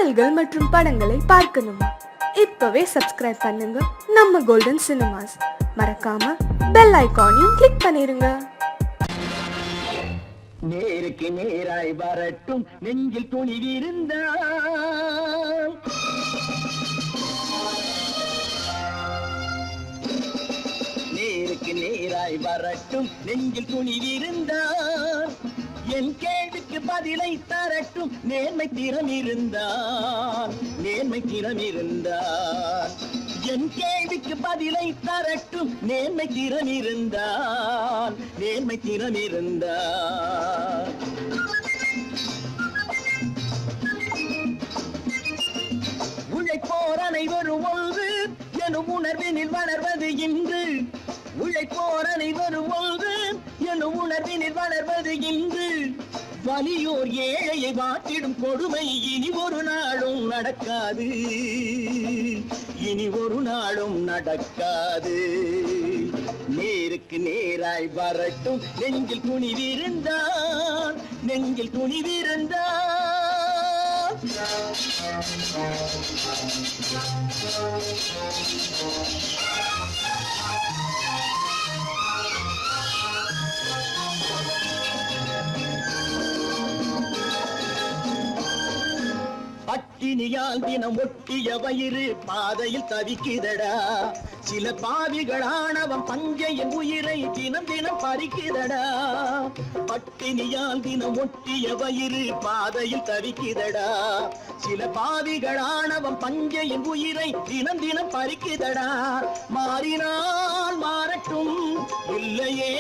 பாடல்கள் மற்றும் படங்களை பார்க்கணுமா? இப்பவே சப்ஸ்கிரைப் பண்ணுங்க நம்ம கோல்டன் சினிமாஸ். மறக்காம பெல் ஐகானையும் கிளிக் பண்ணிருங்க. நேருக்கு நேராய் வரட்டும் நெஞ்சில் துணிவிருந்தால், நேருக்கு நேராய் வரட்டும் நெஞ்சில் துணிவிருந்தால், என் கேள்விக்கு பதிலை தரட்டும் நேர்மை திறம் இருந்தால், நேர்மை திறம் இருந்தால். என் கேள்விக்கு பதிலை தரட்டும் நேர்மை திறம் இருந்தால், நேர்மை திறம் இருந்தால். உழைப்போர் அனைவரும் ஒன்று எனும் உணர்வினில் வளர்வது இன்று, உழைப்போர் அனைவரும் ஒன்று எனும் உணர்வினில் வளர்வது இன்று. வலியோர் ஏழையை வாட்டிடும் கொடுமை இனி ஒரு நாளும் நடக்காது, இனி ஒரு நாளும் நடக்காது. நேருக்கு நேராய் வரட்டும் நெஞ்சில் துணிவிருந்தால், நெஞ்சில் துணிவிருந்தால். பட்டினியால் தினம் ஒட்டிய வயிறு பாதையில் தவிக்குதடா, சில பாவிகளானவன் பஞ்சையின் உயிரை தினம் தினம் பறிக்குதடா. பட்டினியால் தினம் ஒட்டிய வயிறு பாதையில் தவிக்குதடா, சில பாவிகளானவன் பஞ்சையின் உயிரை தினம் தினம் பறிக்குதடா. மாறினால் மாறட்டும் இல்லையே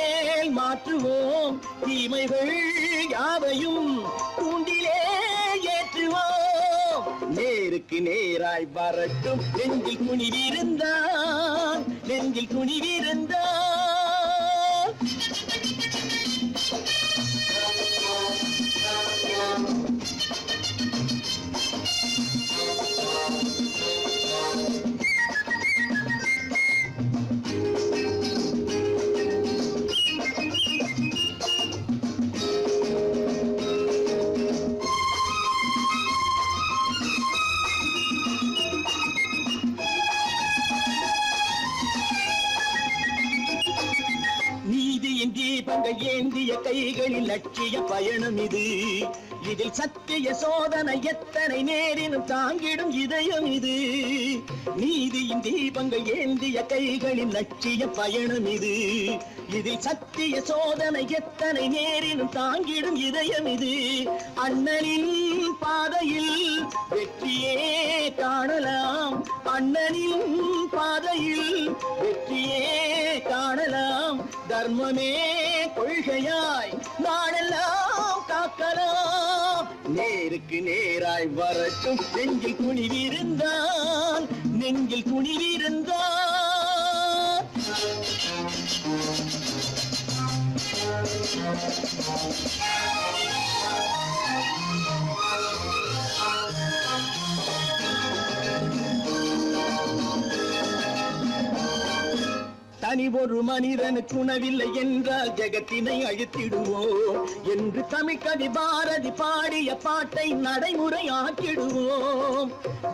மாற்றுவோம், தீமைகள் யாவையும் தூண்டிலே ஏற்றுவோம். நேருக்கு நேராய் வரட்டும் நெஞ்சில் துணிவிருந்தால், நெஞ்சில் துணிவிருந்தால். தீபங்கள் ஏந்திய கைகளில் லட்சிய பயணம் இது, இதில் சத்திய சோதனை எத்தனை நேரினும் தாங்கிடும் இதயம் இது. நீதியின் தீபங்கள் ஏந்திய கைகளில் லட்சிய பயணம் இது, இதில் சத்திய சோதனை எத்தனை நேரினும் தாங்கிடும் இதயம் இது. அண்ணனின் பாதையில் வெற்றியே காணலாம், அண்ணனின் பாதையில் வெற்றியே காணலாம். தர்மமே கொள்கையாய் நாடெல்லாம் காக்கலாம். நேருக்கு நேராய் வரட்டும் நெஞ்சில் துணிவிருந்தால், நெஞ்சில் துணிவிருந்தால். தனி ஒரு மனிதனுக்கு உணவில்லை என்றால் ஜெகத்தினை அழித்திடுவோம் என்று தமிழ்கவி பாரதி பாடிய பாட்டை நடைமுறையாக்கிடுவோம்.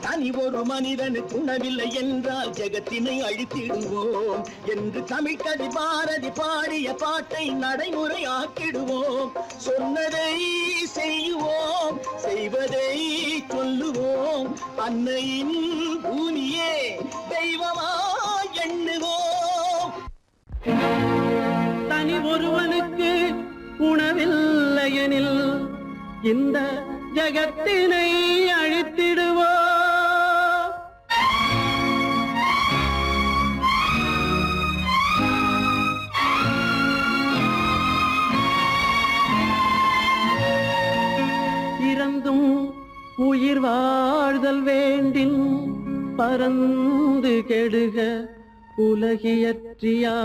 தனி ஒரு மனிதனுக்கு உணவில்லை என்றால் ஜெகத்தினை அழித்திடுவோம் என்று தமிழ்கவி பாரதி பாடிய பாட்டை நடைமுறையாக்கிடுவோம். சொன்னதை செய்வோம், செய்வதை சொல்லுவோம், அன்னையின் பூமியே தெய்வமா எண்ணுவோம். தனி ஒருவனுக்கு உணவில்லையெனில் இந்த ஜகத்தினை அழித்திடுவோம். இறந்தும் உயிர் வாழ்தல் வேண்டின் பறந்து கெடுக உலகியற்றியா.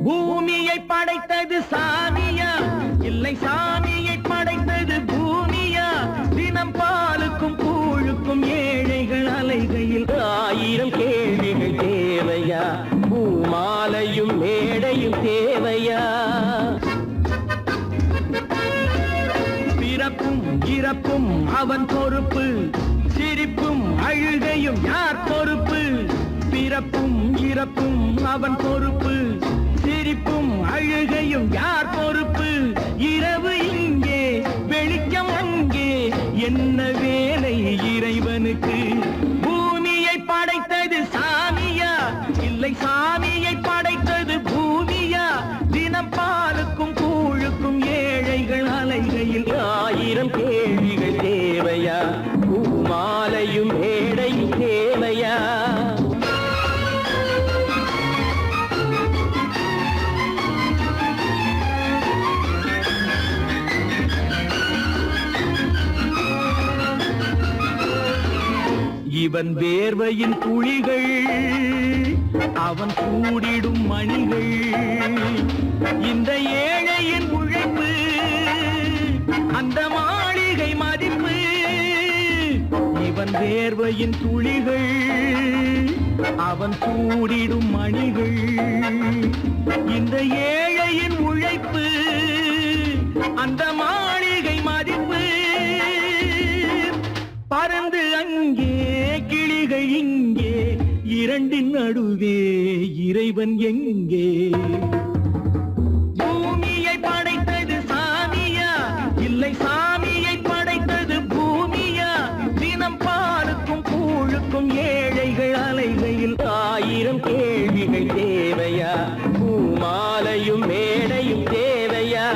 பூமியை படைத்தது சாமியா இல்லை சாமியை படைத்தது பூமியா? தினம் பாலுக்கும் கூழுக்கும் ஏழைகள் அலைகையில் 1000 கேள்விகள் தேவையா? பூமாலையும் மேடையும் தேவையா? பிறப்பும் இறப்பும் அவன் பொறுப்பு, சிரிப்பும் அழுகையும் யார் பொறுப்பு? பிறப்பும் இறப்பும் அவன் பொறுப்பு, சிரிப்பும் அழுகையும் யார் பொறுப்பு? இரவு இங்கே வெளிச்சம் அங்கே, என்ன வேலை இறைவனுக்கு? பூமியை படைத்தது சாமியா, இல்லை சாமியை படைத்தது பூமியா? தினம் பாலுக்கும் கூழுக்கும் ஏழைகள் அலைகையில் ஆயிரம் கேள்விகள் தேவையா? பூமாலையும் மேடையும் தேவையா? இவன் வேர்வையின் துளிகள், அவன் கூடிடும் மணிகள், இந்த ஏழையின் உழைப்பு, அந்த மாளிகை மதிப்பு. இவன் வேர்வையின் துளிகள், அவன் கூடிடும் மணிகள், இந்த ஏழையின் உழைப்பு, அந்த மாளிகை மதிப்பு. பறந்து அங்கே கிளிகள் இங்கே, இரண்டின் நடுவே இறைவன் எங்கே? பூமியை படைத்தது சாமியா, இல்லை சாமியை படைத்தது பூமியா? தினம் பாலுக்கும் கூழுக்கும் ஏழைகள் அலைகையில் ஆயிரம் கேள்விகள் தேவையா? பூமாலையும் மேடையும் தேவையா?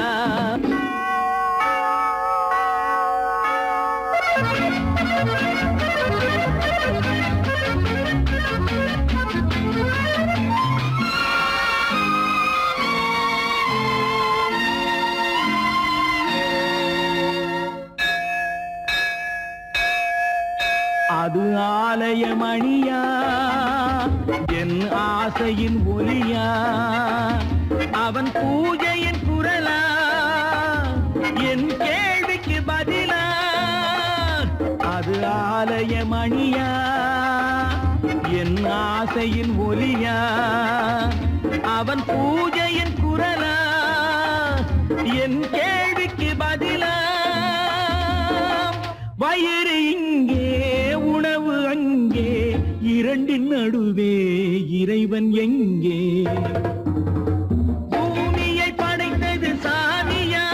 அது ஆலயமணியா, என் ஆசையின் ஒலியா? அவன் பூஜையின் குரலா, என் கேள்விக்கு பதிலா? அது ஆலயமணியா, என் ஆசையின் ஒலியா? அவன் பூஜையின் குரலா, என் கேள்விக்கு பதிலா? வயிறு இங்கே உணவு அங்கே, இரண்டின் நடுவே இறைவன் எங்கே? பூமியை படைத்தது சாமியா,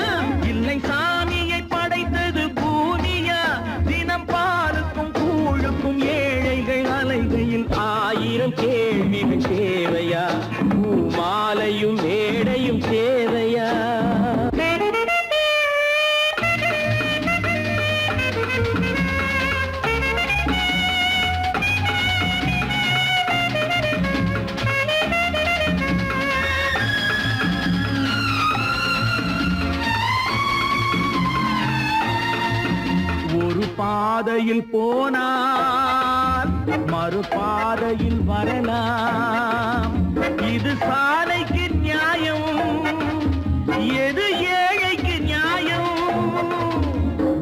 இல்லை சாமியை படைத்தது பூமியா? தினம் பாலுக்கும் கூழுக்கும் ஏழைகள் அலைகையில் ஆயிரம் கேள்விகள் தேவையா? பூமாலையும் மேடையும் தேவையா? ஒரு பாதையில் போனால் மறுபாதையில் வரலாம், இது சாலைக்கு நியாயம், எது ஏழைக்கு நியாயம்?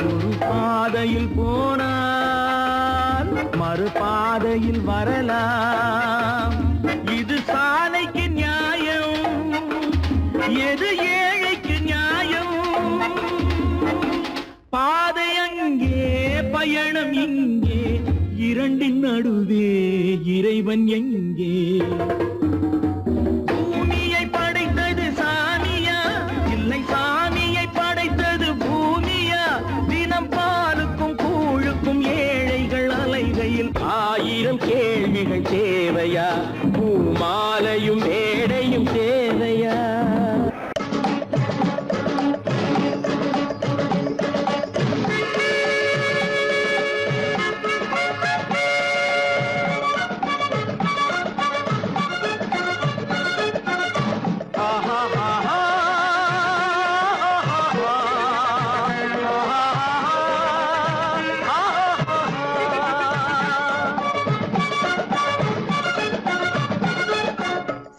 ஒரு பாதையில் போனால் மறுபாதையில் வரலாம், இது சாலைக்கு நியாயம், எது ஏழைக்கு நியாயம்? பாதை அங்கே பயணம் இங்கே, இரண்டின் நடுவே இறைவன் எங்கே? பூமியை படைத்தது சாமியா, இல்லை சாமியை படைத்தது பூமியா? தினம் பாலுக்கும் கூழுக்கும் ஏழைகள் அலைகையில் ஆயிரம் கேள்விகள் தேவையா? பூமாலையும் மேடையும் தேவையா?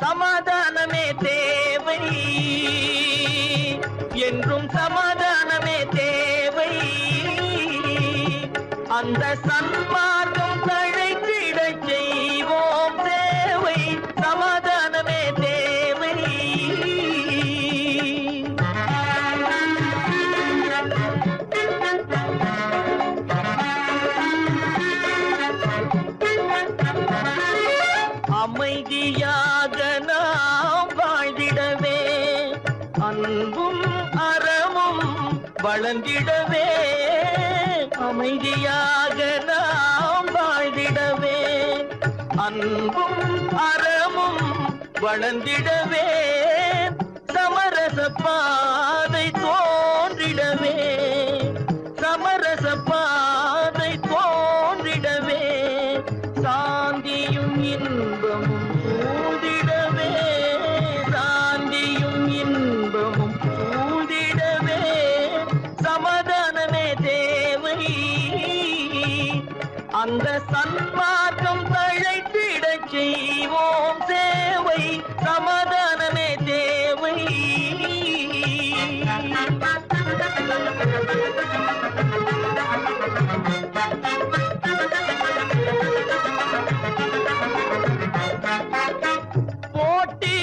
சமாதானமே தேவை, என்றும் சமாதானமே தேவை. அந்த சன்மார்க்கம் தழைத்திடச் செய்வோம் தேவை, சமாதானமே தேவை. அமைதியாக நாம் வாழ்ந்திடவே அன்பும் அறமும் வளர்ந்திடவே அமைதியாக நாம் வாழ்ந்திடவே அன்பும் அறமும் வளர்ந்திடவே சமரச பாதை தோன்றிடவே சமரச பாதை தோன்றிடவே சாந்தியும் இன்பமும் சூழ்ந்திடவே சாந்தியும் இன்பமும் சூழ்ந்திடவே சமாதானமே தேவை அந்த சன்மார்க்கம் தழைத்திடச் செய்வோம் சேவை சமாதானமே தேவை போட்டி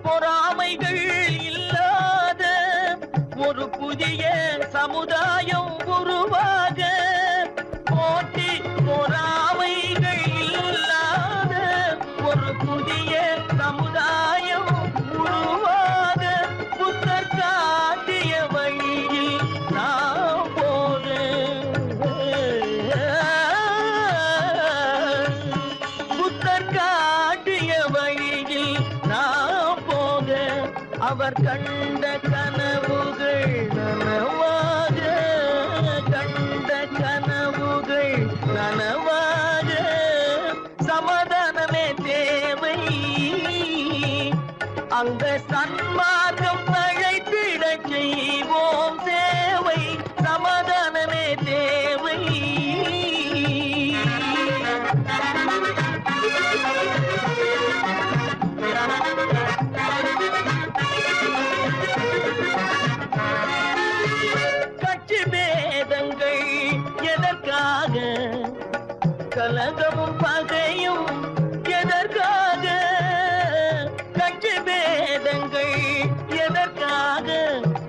பொறாமைகள் இல்லாத ஒரு புதிய சமுதாயம் உருவாக போட்டி பொறாமைகள் இல்லாத ஒரு புதிய சமுதாயம் உருவாக புத்தர் காட்டிய வழியில் நாம் போக புத்தர் காட்டிய வழியில் நாம் போக அவர் கண்ட கனவுகள் நனவாக கண்ட கனவுகள் நனவாக சமாதானமே தேவை அந்த சன்மார்க்கம் தழைத்திடச் செய்வோம் சேவை சமாதானமே தேவை கட்சி பேதங்கள் எதற்காக கலகமும் பகையும் எதற்காக கட்சி பேதங்கள் எதற்காக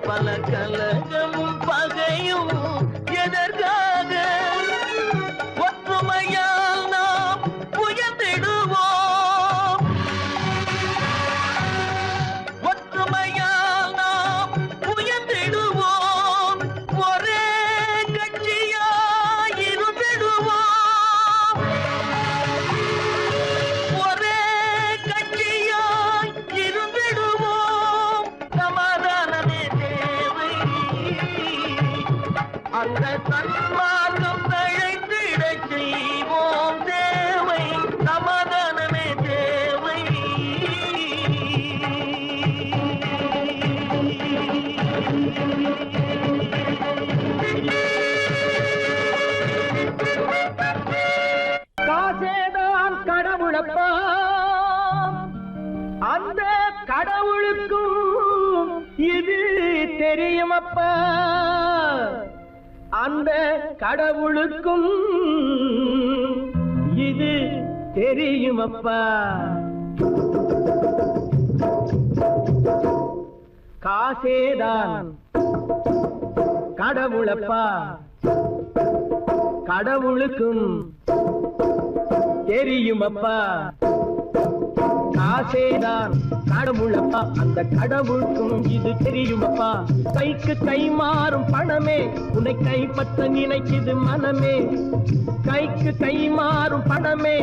பல கலகமும் பகையும் எதற்காக ஒற்றுமையால் நாம் உயர்ந்திடுவோம் ஒற்றுமையால் நாம் உயர்ந்திடுவோம் ஒரே கட்சியாய் இருந்திடுவோம் ஒரே கட்சியாய் இருந்திடுவோம் சமாதானமே தேவை அந்த சன்மார்க்கம் தழைத்திடச் செய்வோம் தேவை சமாதானமே தேவை காசேதான் கடவுளப்பா அந்த கடவுளுக்கும் இது தெரியுமப்பா அந்த கடவுளுக்கும் இது தெரியுமப்பா காசேதான் கடவுளப்பா கடவுளுக்கும் தெரியுமப்பா காசேதான் கடவுளப்பா அந்த கடவுளுக்கும் இது தெரியுமப்பா கைக்கு கை மாறும் பணமே உன்னை கைப்பற்ற நினைக்குது மனமே கைக்கு கை மாறும் பணமே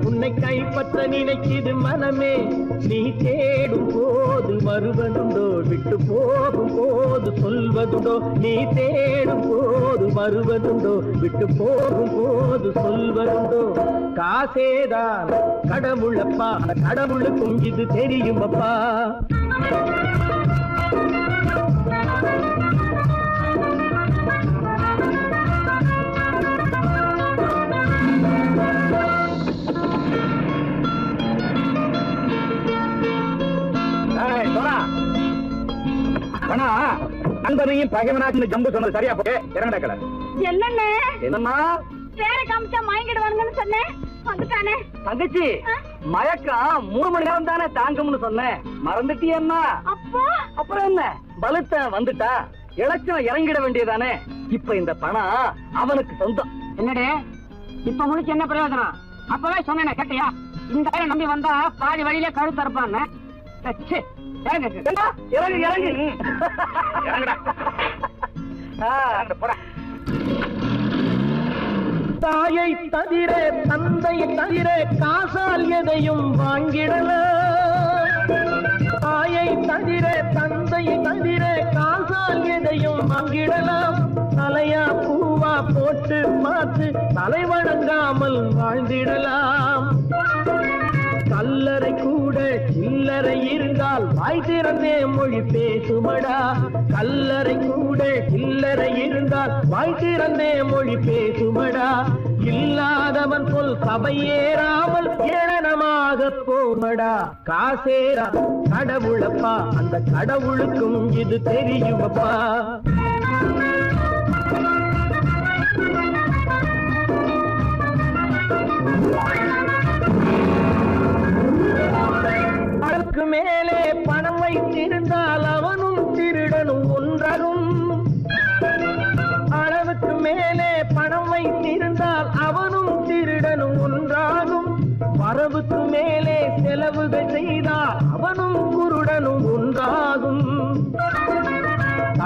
உன்னை கைப்பற்ற நினைக்குது மனமே நீ தேடும் போது வருவதுண்டோ விட்டு போகும் போது சொல்வதுண்டோ நீ தேடும் போது வருவதுண்டோ விட்டு போகும் போது சொல்வதுண்டோ காசேதான் கடவுளப்பா கடவுளுக்கும் இது தெரியுமப்பா நண்பனையும் பகைவனாச்சு ஜம்பு சொன்னது சரியா போட்டு இறங்கடக்கல என்னண்ணே என்னம்மா வேற காமிச்சா மயங்கிடுவாங்கன்னு சொன்னேன் வந்துட்டானே தங்கச்சி மயக்கம் 3 மணி நேரம் தானே தாங்கும்னு சொன்னேன் மறந்துட்டியம்மா அப்போ அப்புறம் என்ன பலத்த வந்துட்டா இலச்சம் இறங்கிட வேண்டியதானே இப்ப இந்த பணம் அவனுக்கு சொந்தம் என்னடே இப்ப முடிச்சு என்ன பிரயோஜனம் அப்பவே சொன்னேன் கேட்டியா இந்த ஆளை நம்பி வந்தா பாதி வழியிலே கழுத்து அறுப்பான். இறங்கு இறங்கு இறங்கு. போடா. தாயை தவிர தந்தை தவிர காசால் எதையும் வாங்கிடலாம். தாயை தவிர தந்தை தவிர காசால் எதையும் வாங்கிடலாம். தலையா பூவா போட்டு பார்த்து தலை வணங்காமல் வாழ்ந்திடலாம். கல்லறை கூட சில்லறை இருந்தால் வாய் திறந்தே மொழி பேசுமடா. கல்லறை கூட சில்லறை இருந்தால் வாய் திறந்தே மொழி பேசுமடா. இல்லாதவன் சொல் சபையேறாமல் ஏளனமாக போமடா. காசேரா கடவுளப்பா, அந்த கடவுளுக்கும் இது தெரியுமப்பா. அதற்கு மேலே பணம் வைத்திருந்தால் அவனும் திருடனும் ஒன்றாகும். அளவுக்கு மேலே பணம் வைத்திருந்தால் அவனும் திருடனும் ஒன்றாகும். வரவுக்கு மேலே செலவுகள் செய்தால் அவனும் குருடனும் ஒன்றாகும்.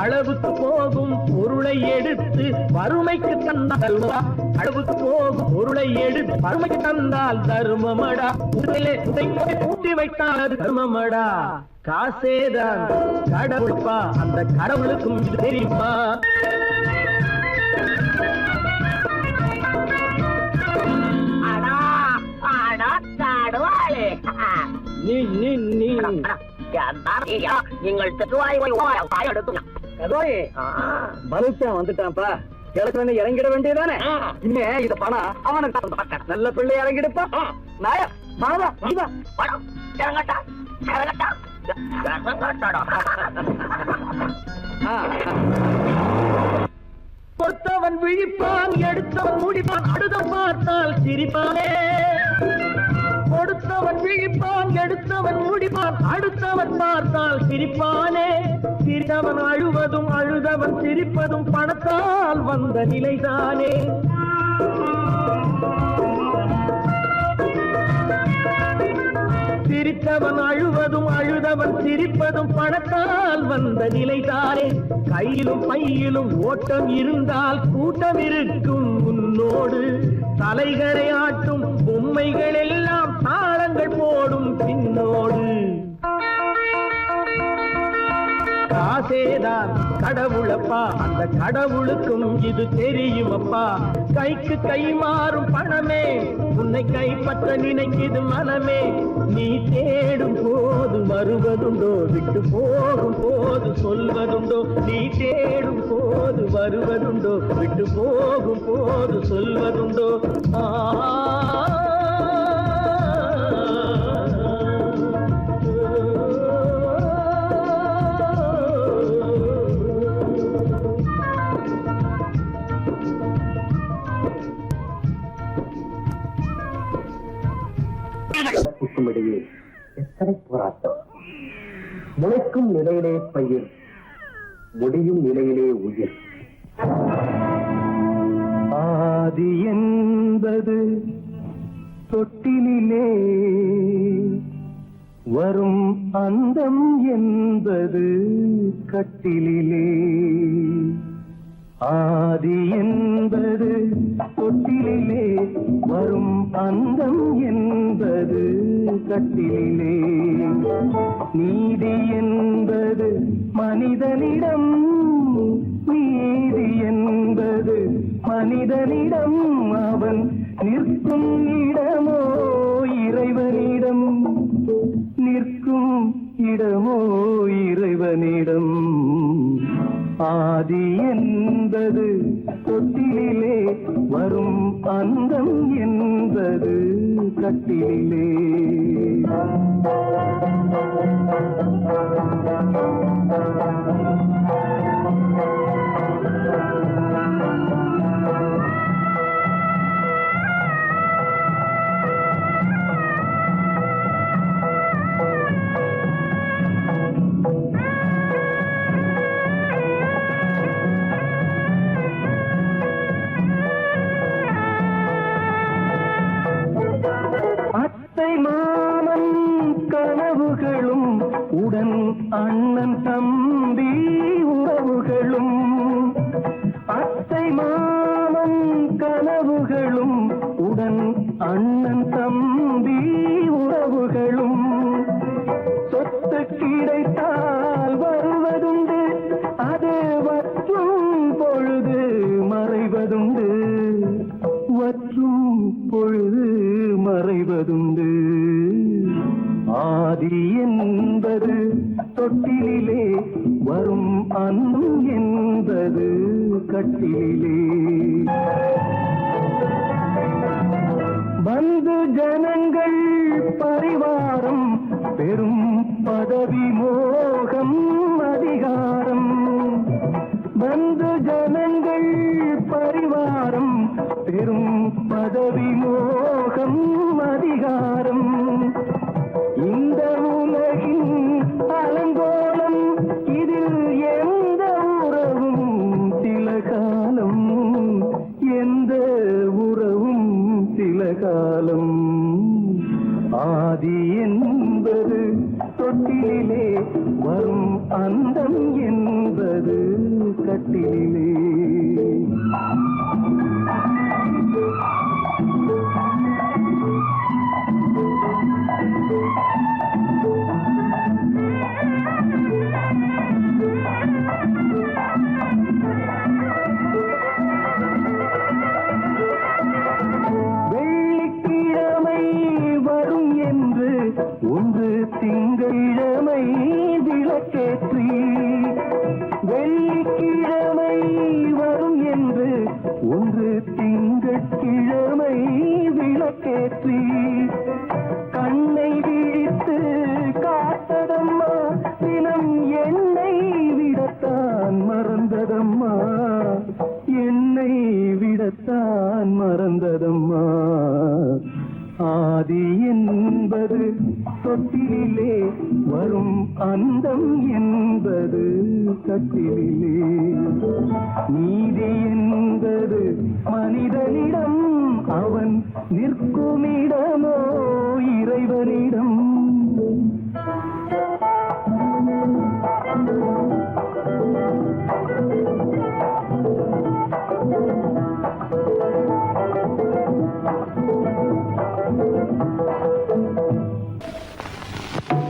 அளவுக்கு போகும் பொருளை எடுத்து வறுமைக்கு தந்தால் அளவுக்கு போகும் பொருளை எடுத்து வறுமைக்கு தந்தால் தர்மமடா. கூட்டி வைத்தால் அது தர்மமடா. காசேதான் கடவுள்பா, அந்த கடவுளுக்கும் இது தெரியுமா? நீ நீ நீ நீங்கள் பலுத்தான் வந்துட்டான்ப்பா. கிழக்கு இறங்கிட வேண்டியதானே. இனிமே இத பணம் அவனுக்கு நல்ல பிள்ளை இறங்கிடுப்பா. நாயா மாவா இறங்கட்டா இறங்கட்டா. பொறுத்தவன் விழிப்பான், எடுத்தவன் முடிப்பான், அடுத்த பார்த்தால் சிரிப்பானே. கொடுத்தவன் விழிப்பான், எடுத்தவன் முடிப்பான், அடுத்தவன் பார்த்தால் சிரிப்பானே. சிரித்தவன் அழுவதும் அழுதவன் சிரிப்பதும் பணத்தால் வந்த நிலைதானே. சிரித்தவன் அழுவதும் அழுதவன் சிரிப்பதும் பணத்தால் வந்த நிலைதானே. கையிலும் பையிலும் ஓட்டம் இருந்தால் கூட்டம் இருக்கும் உன்னோடு. தலைகளை ஆட்டும் பொம்மைகள் எல்லாம் தாளங்கள் போடும் பின்னோடு. காசேதான் கடவுளப்பா, அந்த கடவுளுக்கும் இது தெரியுமப்பா. கைக்கு கை மாறும் பணமே உன்னை கைப்பற்ற நினைக்குது மனமே. நீ தேடும் போது வருவதுண்டோ, விட்டு போகும் போது சொல்வதுண்டோ. நீ தேடும் போது வருவதுண்டோ, விட்டு போகும் போது சொல்வதுண்டோ. இடையே எத்தனை போராட்டம். முளைக்கும் நிலையிலே பயிர், முடியும் நிலையிலே உயிர். ஆதி என்பது தொட்டிலே, வரும் அந்தம் என்பது கட்டிலே. ஆதி என்பது தொட்டிலே, வரும் அந்தம் என்பது கட்டிலே. நீதி என்பது மனிதனிடம், நீதி என்பது மனிதனிடம். அவன் நிற்கும் இடமோ இறைவனிடம், நிற்கும் இடமோ இறைவனிடம். ஆதி என்பது தொட்டிலே, வரும் அந்தம் என்பது கட்டிலே. அண்ணன் தம்பி உறவுகளும் அத்தை மாமன் கனவுகளும் உடன் அண்ணன் தம்பி உறவுகளும் சொத்து கிடைத்தால் வருவதுண்டு அது வற்றும் பொழுது மறைவதுண்டு வற்றும் பொழுது மறைவதுண்டு ஆதி என்பது தொட்டிலே வரும் அன்பும் என்பது கட்டிலே பந்து ஜனங்கள் பரிவாரம் பெரும் பதவி மோகம் அதிகாரம் பந்து ஜனங்கள் பரிவாரம் பெரும் பதவி மோகம் அதிகாரம் இந்த உலகின் அலங்கோலம் இதில் எந்த உறவும் சில காலம் எந்த உறவும் சில காலம் ஆதி என்பது தொட்டிலே வரும் அந்தம் என்பது கட்டிலே வெள்ளிக்கிழமை வரும் என்று ஒன்று திங்களிழமை விளக்கேற்றி வெள்ளிக்கிழமை வரும் என்று ஒன்று திங்கட்கிழமை விளக்கேற்றி கண்ணை விழித்து காத்ததம்மா தினம் என்னை விடத்தான் மறந்ததம்மா என்னை விடத்தான் மறந்ததம்மா ஆதி என்பது தொட்டிலே வரும் அந்தம் என்பது கட்டிலே நீதி என்பது மனிதனிடம் அவன் நிற்குமிடமோ இறைவனிடம்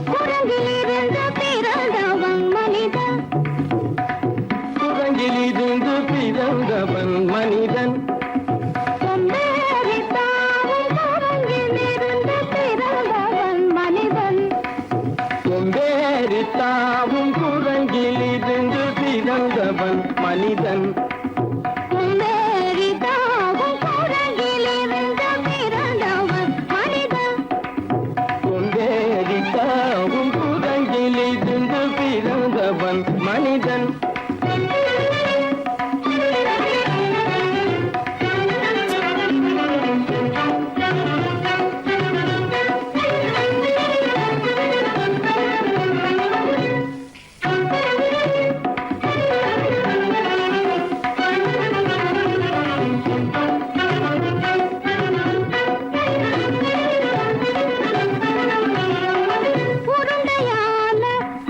குரங்கிலிருந்து பிறந்தவன் மனிதன் குரங்கிலிருந்து பிறந்தவன் மனிதன் கொம்பேறித்தாவும் குரங்கிலிருந்து பிறந்தவன் மனிதன் கொம்பேறித்தாவும் குரங்கிலிருந்து பிறந்தவன் மனிதன் கொம்பேறித்தாவும் குரங்கிலிருந்து பிறந்தவன் மனிதன் கொம்பேறித்தாவும் குரங்கிலிருந்து பிறந்தவன் மனிதன் உருண்டையான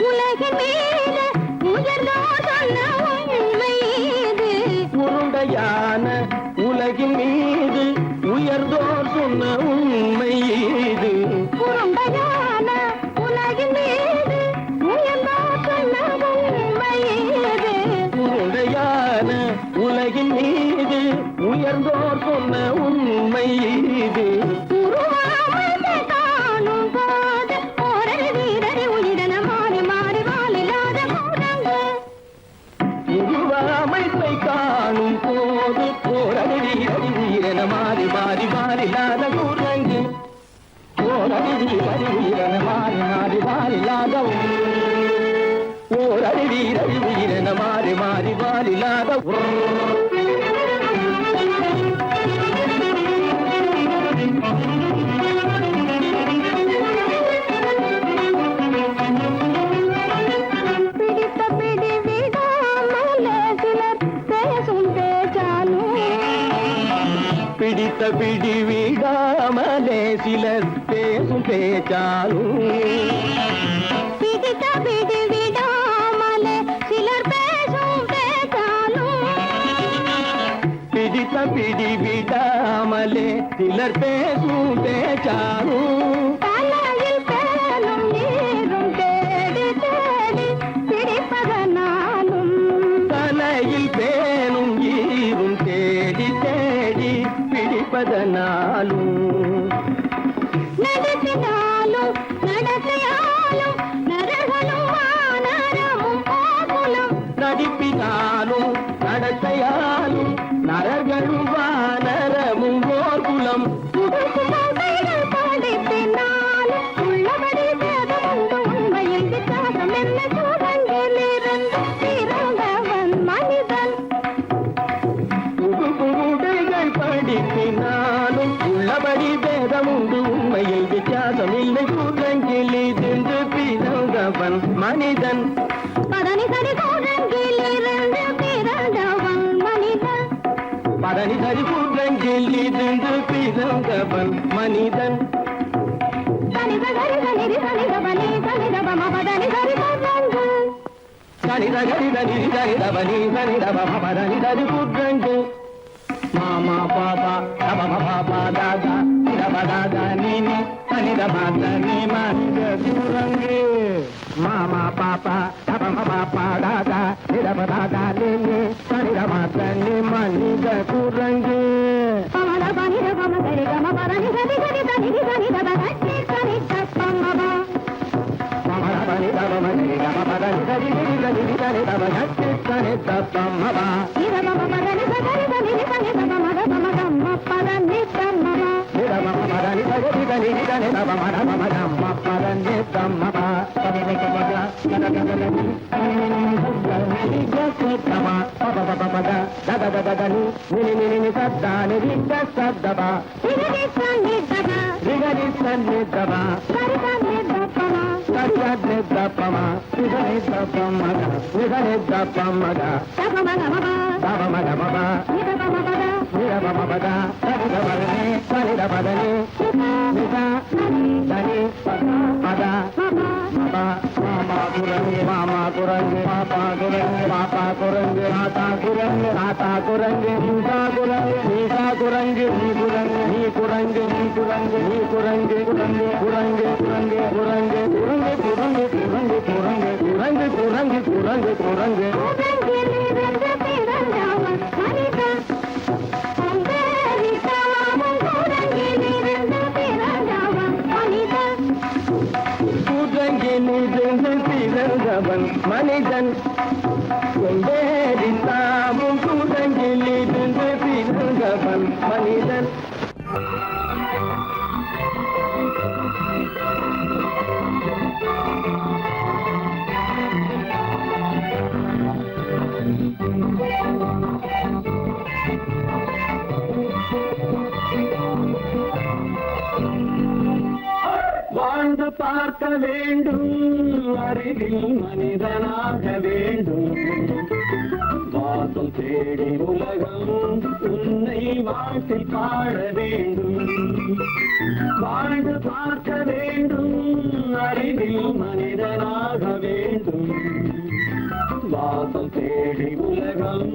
உலகின் மீது உயர்ந்தோர் சொன்ன உண்மை இது. உருண்டையான உலகின் மீது உயர்ந்தோர் சொன்ன உண்மை இது உருண்டையான உலகின் மீது உயர்ந்தோர் சொன்ன உண்மை இது. உருண்டையான உலகின் மீது உயர்ந்தோர் சொன்ன உண்மை இது உருவாமத்தை காணும் போது ஓரடி வீரடி உயிரென மாறி மாறி வாழில்லாத கூடங்கு. உருவமைப்பை காணும் போது போரடி உயிரென மாறி மாறி மாறில்லாத குரங்கு ஓரடி உயிரென மாறி மாறி மாறில்லாத ஓரடி உயிரென மாறி மாறி மாறில்லாத பிடித்த பிடி விடாமலே சிலர் பேசும் பேச்சாலும் பிடித்த பிடி விடாமலே சிலர் பேசும் பேச்சாலும் பிடித்த பிடி விடாமலே பிடி விடாமலே சிலர் பேசும் பேச்சாரும் தலையில் பேலும் நீரும் தேடி தேடி பிடிப்பதனாலும் தலையில் பேனும் ஈரும் தேடி தேடி பிடிப்பதனாலும் நடத்தினாலும் நடத்தையாலும் நரகளும் வானரமும் கோகுலம் நடிப்பினாலும் நடத்தையாலும் நரர்களும் வானரமும் கோகுலம் கைகள் படிப்பினாலும் உள்ளபடி வேதமுண்டு உண்மையில் வித்தியாசம் என்ன சூழங்கிலிருந்து பிறந்தவன் மனிதன் புகுடைகள் படிப்பினாலும் உள்ளபடி வேதமுண்டு உண்மையை வித்தியாசம் இல்லை கூட்டங்கிலிருந்து பிறந்தவன் மனிதன் பதனி சரி சூழங்கிலிருந்து பிறந்தவன் மனிதன் பதனி சரி கூட்டங்கிலிருந்து பிறந்தவன் மனிதன் தனித கரித நிதி தனித பலி தனித பம பதனி சரி சூழங்கு சனித கரித நிதி தனித பனி சனித பம பதனி சரி கூட்டங்கு மாமா பாபா தப பாபா தாதா நிதப தாதா நீனி தனித மாத நீ மனித குரங்கு மாமா பாப்பா தப பாப்பா தாதா நிதப தாதா நீனி தனித மாத நீ மனித குரங்கு பமத பனித பம சரி கம பதனி சரி சரி தனிதி தனித பகட்டி சரி தப்பமப மமர பனி தப மனி கம பதனி சரி நிதி தனித பகட்டி சரி தப்பமப நித பம பதனி சரி தனிதி தனித பமத பம கம்ம பதனி தம்மப நிதம மதனி சரி தனி தனி தப மர மம கம்ம பதனி தம்மப பதனி கமக கனகனனி நிதி கத்தம பப பப பத தத தத தனி நினி சத்தானி ரிக்க சத்தப நிதி சன்னிதப ரிகரி சன்னிதப சரி சன்னிதபம சரியத்னி தப்பம நிதனி தப்பமக நிதனி தப்பமக தபமகமப தபமகமப நித பம பத நிதபம பத தனித பதனி தனித பதனி நித தனி பத மப மாமா குரங்கு மாமா குரங்கு பாப்பா குரங்கு பாப்பா குரங்கு ராதா குரங்கு ராதா குரங்கு நீசா குரங்கு நீசா குரங்கு நீ குரங்கு நீ குரங்கு நீ குரங்கு நீ குரங்கு குரங்கு குரங்கு குரங்கு குரங்கு குரங்கு குரங்கு குரங்கு குரங்கு குரங்கு குரங்கு குரங்கு சூழங்கிலிருந்து பிறந்தவன் மனிதன் அம்பேரிதாவும் சூழங்கிலிருந்து பிறந்தவன் மனிதன் கூட்டங்கிலிருந்து பிறந்தவன் மனிதன் கொண்டேரித்தாவும் கூட்டங்கிலிருந்து பிறந்தவன் மனிதன் வாழ்ந்து பார்க்க வேண்டும் அறிவில் மனிதனாக வேண்டும் வாசம் தேடி உலகம் உன்னை வாழ்க்கை பாட வேண்டும் வாழ்ந்து பார்க்க வேண்டும் அறிவில் மனிதனாக வேண்டும் வாசம் தேடி உலகம்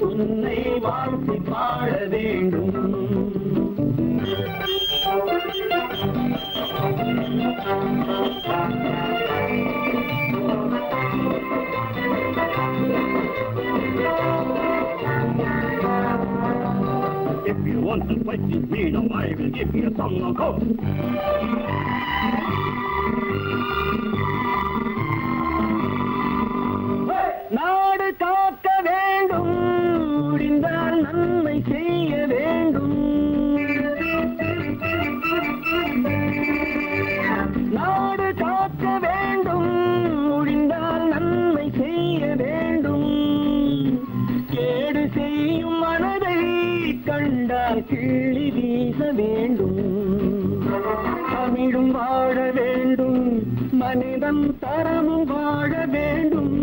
உன்னை வாழ்க்கை பாட வேண்டும் If you want to fight with me, now I will give you a song of hope. நாடு காக்க வேண்டும் முடிந்தால் நன்மை செய்ய வேண்டும் நாடு காக்க வேண்டும் முடிந்தால் நன்மை செய்ய வேண்டும் கேடு செய்யும் மனதை கண்டால் கிள்ளி வீச வேண்டும் தமிழும் வாழ வேண்டும் மனிதன் தரமும் வாழ வேண்டும்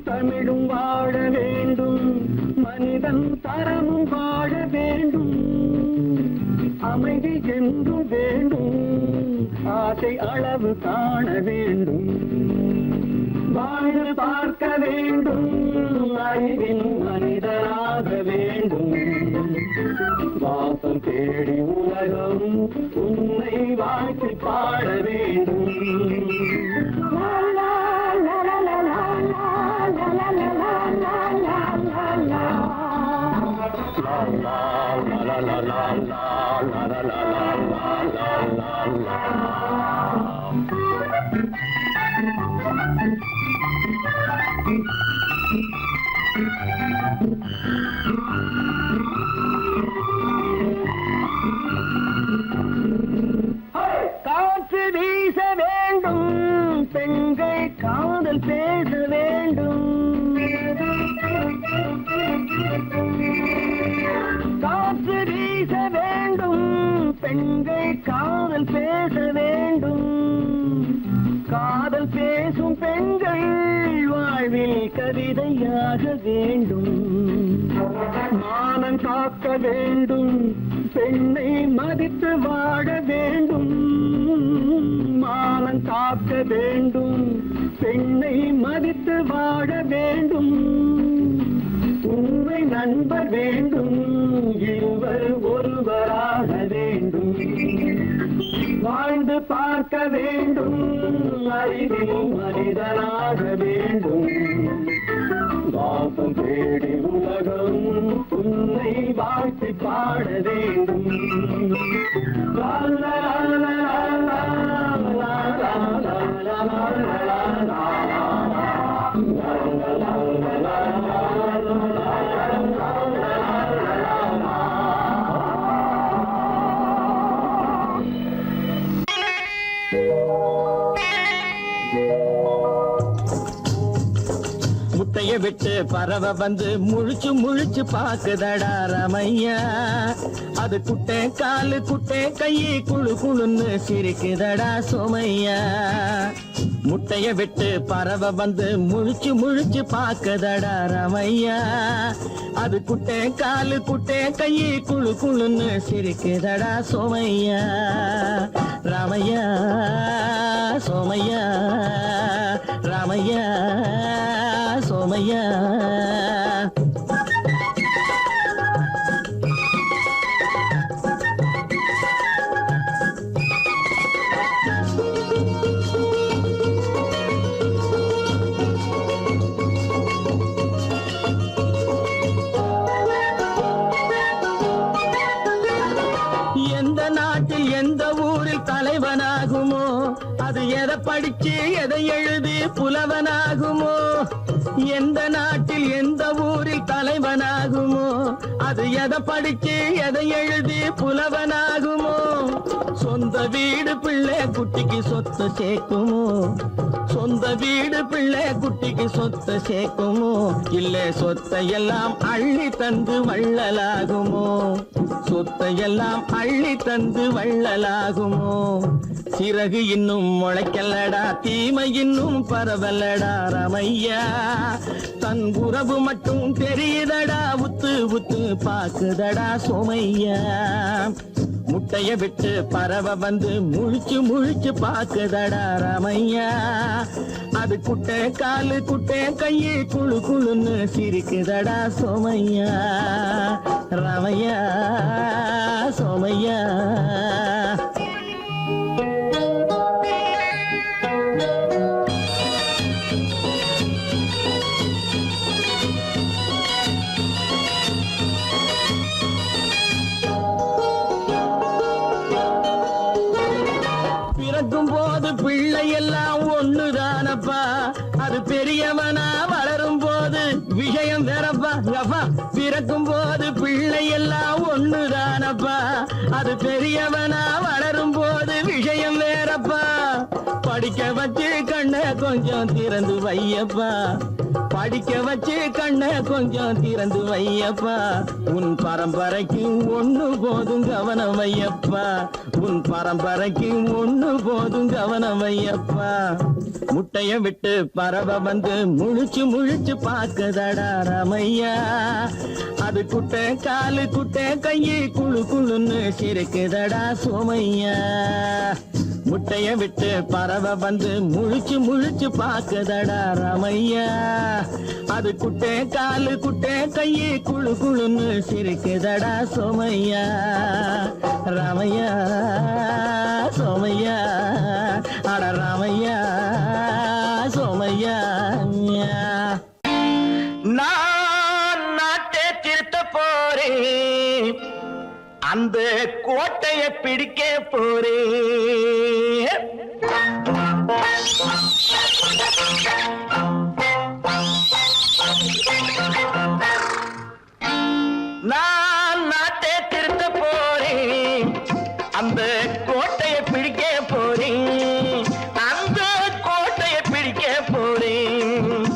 தமிழும் வாழ வேண்டும் மனிதன் தரமும் வாழ வேண்டும் அமைதி என்றும் வேண்டும் ஆசை அளவு காண வேண்டும் வாழ்ந்து பார்க்க வேண்டும் அறிவின் மனிதராக வேண்டும் தேடி உலகம் உன்னை வாழ்த்து பாட வேண்டும். காற்று வீச வேண்டும், பெண்கள் காதல் பேச வேண்டும். காற்று வீச வேண்டும், பெண்கள் காதல் பேச வேண்டும். காதல் பேசும் பெண்கள் வாழ்வில் கவிதையாக வேண்டும். மானம் காக்க வேண்டும், பெண்ணை மதித்து வாழ வேண்டும். மானம் காக்க வேண்டும், பெண்ணை மதித்து வாழ வேண்டும். உண்மை நண்பர் வேண்டும், இருவர் ஒருவராக வேண்டும். வாழ்ந்து பார்க்க வேண்டும், அறிவில் மனிதனாக வேண்டும். வாசம் தேடி உலகம் உன்னை வாழ்த்தி பாட வேண்டும். லா லா லா லா லா லா லா லா லா. முட்டைய விட்டு பறவை வந்து முழிச்சு முழிச்சு பாக்குதடா ரமையா. அது குட்டை காலு குட்டை கையை குழு குழுன்னு சிரிக்குதடா சோமையா. முட்டைய விட்டு பறவை வந்து முழிச்சு முழிச்சு பாக்குதடா ரமையா. அது குட்டை காலு குட்டை கையை குழு குழுன்னு சிரிக்குதடா சோமையா. ராமையா சோமையா, ராமையா சோமையா. எந்த நாட்டில் எந்த ஊரில் தலைவனாகுமோ, அது எதை படிச்சு எதை எழுதி புலவனாகுமோ. எந்த நாட்டில் எந்த ஊரில் தலைவனாகுமோ, அது எதை படிச்சு எதை எழுதி புலவனாகுமோ. சொந்த வீடு பிள்ளை குட்டிக்கு சொத்து சேர்க்குமோ, சொந்த வீடு பிள்ளை குட்டிக்கு சொத்து சேர்க்குமோ. இல்ல சொத்தை எல்லாம் அள்ளி தந்து வள்ளலாகுமோ, சொத்தை எல்லாம் அள்ளி தந்து வள்ளலாகுமோ. சிறகு இன்னும் முளைக்கல்லடா, தீமை இன்னும் பரவலடா ரமையா. தன் உறவு மட்டும் தெரியுதடா, உத்து உத்து பாக்குதடா சோமையா. முட்டைய விட்டு பறவை வந்து முழிச்சு முழிச்சு பாக்குதடா ரமையா. அது குட்டை காலு குட்டை கையை குழு குழுன்னு சிரிக்குதடா சோமையா. ரமையா சோமையா. பிறக்கும் போது பிள்ளை எல்லாம் ஒண்ணுதானப்பா, அது பெரியவனா வளரும் போது விஷயம் வேறப்பா. அப்பா பிறக்கும் போது பிள்ளை எல்லாம் ஒண்ணுதானப்பா, அது பெரியவனா வளரும் போது விஷயம் வேறப்பா. படிக்க வச்சு கண்ணை கொஞ்சம் திறந்து வையப்பா, படிக்க வச்சு கண்ணை கொஞ்சம் திறந்து வையப்பா. உன் பரம்பரைக்கு ஒண்ணு போதும் கவனம் வையப்பா, உன் பரம்பரைக்கு ஒண்ணு போதும் கவனம் வையப்பா. முட்டைய விட்டு பறவை வந்து முழிச்சு முழிச்சு பாக்குதடா ரமையா. அது குட்டை காலு குட்டை கையை குழு குழுன்னு சிரிக்குதடா சோமையா. முட்டைய விட்டு பறவை வந்து முழிச்சு முழிச்சு பாக்குதடா ராமையா. அது குட்டே காலு குட்டே கையு குழு குழுன்னு சிரிக்குதடா சோமையா. ராமையா சோமையா அட ராமையா சோமையா. நான் நாட்டை திருத்த போறேன், அந்த கோட்டைய பிடிக்க போறேன். நான் நாட்டை திருத்த போறேன், அந்த கோட்டைய பிடிக்க போறேன். அந்த கோட்டைய பிடிக்க போறேன்.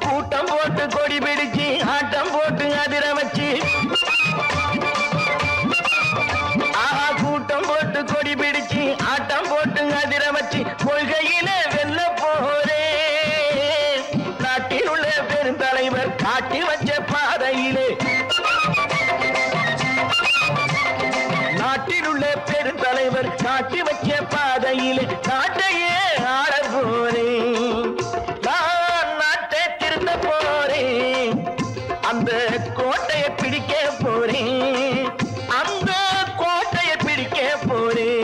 கூட்டம் போட்டு கொடி பிடிச்சு ஆட்டம் போட்டு அதிர வச்சு, கூட்டம் போட்டு கொடி பிடிச்சு ஆட்டம் போட்டு அதிர வச்சு கொள்கையில வெல்ல போறேன். நாட்டில் உள்ள பெருந்தலைவர் காட்டி வச்ச பாதையிலே, நாட்டில் உள்ள பெருந்தலைவர் காட்டி வச்ச பாதையிலே நாட்டையே ஆள போறேன். நான் நாட்டை திருத்த போறேன், அந்த கோட்டையை பிடிக்க போறேன். அந்த கோட்டையை பிடிக்க போறேன்.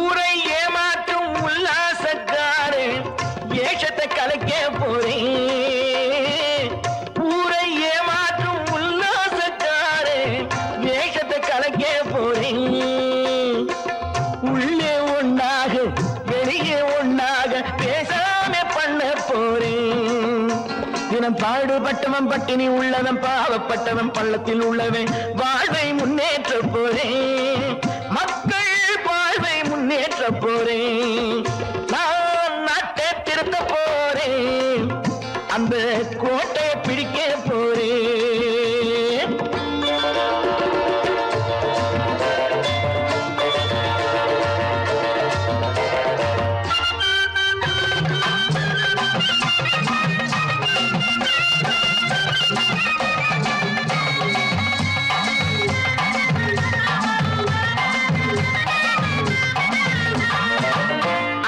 ஊரை ஏமாற்றும் உல்லாசக்காரு ஏஷத்தை கலைக்க போறேன். ஊரை ஏமாற்றும் உல்லாசக்காரு ஏஷத்தை கலைக்க போறேன். உள்ளே ஒண்ணாக வெளியே ஒண்ணாக பேசாம பண்ண போறேன். தினம் பாடுபட்டவன் பட்டினி உள்ளவன் பாவப்பட்டவன் பள்ளத்தில் உள்ளவன் வாழ்வை முன்னேற்ற போறேன். மக்கள் வாழ்வை முன்னேற்ற போறேன். நான் நாட்டை திருத்த போறேன், அந்த கோட்டையை பிடிக்க போறேன்.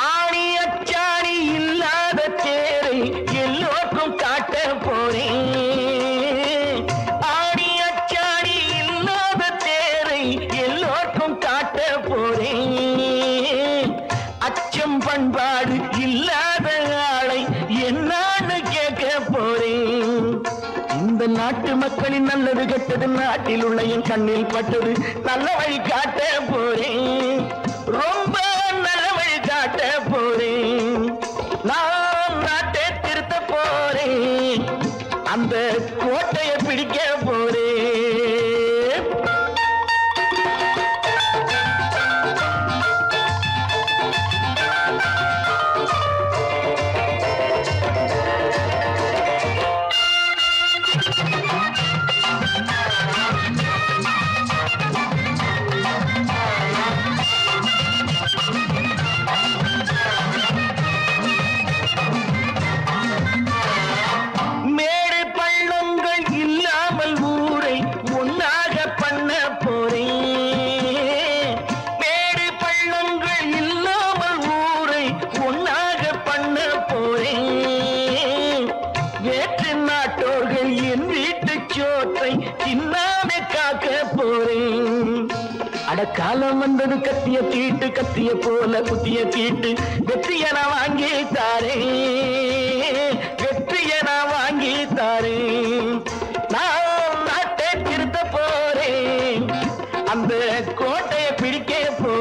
ஆணி அச்சாணி இல்லாத தேரை எல்லோருக்கும் காட்ட போறேன். ஆணி அச்சாணி இல்லாத தேரை எல்லோருக்கும் காட்ட போறேன். அச்சம் பண்பாடு இல்லாத ஆளை என்னான்னு கேட்க போறேன். இந்த நாட்டு மக்களின் நல்லது கெட்டது நாட்டில் உள்ள என் கண்ணில் பட்டது நல்ல வழி காட்ட போறேன். ரொம்ப நல்ல வழி காட்ட போறேன். நான் நாட்டை திருத்த போறேன், அந்த கோட்டையை பிடிக்க போறேன். மேடு பள்ளங்கள் இல்லாமல் ஊரை ஒன்னாக பண்ண போறேன். மேடு பள்ளங்கள் இல்லாமல் ஊரை ஒன்னாக பண்ண போறேன். வேற்று நாட்டோர்கள் என் வீட்டு சோற்றை தின்னாம காக்க போறேன். அடக்காலம் வந்தது கத்திய தீட்டு, கத்திய போல குத்திய தீட்டு வெற்றிய நான் வாங்கி தாரேன். வெற்றிய நான் வாங்கி தாரேன். நான் நாட்டை திருத்த போறேன், அந்த கோட்டையை பிடிக்க போறேன்.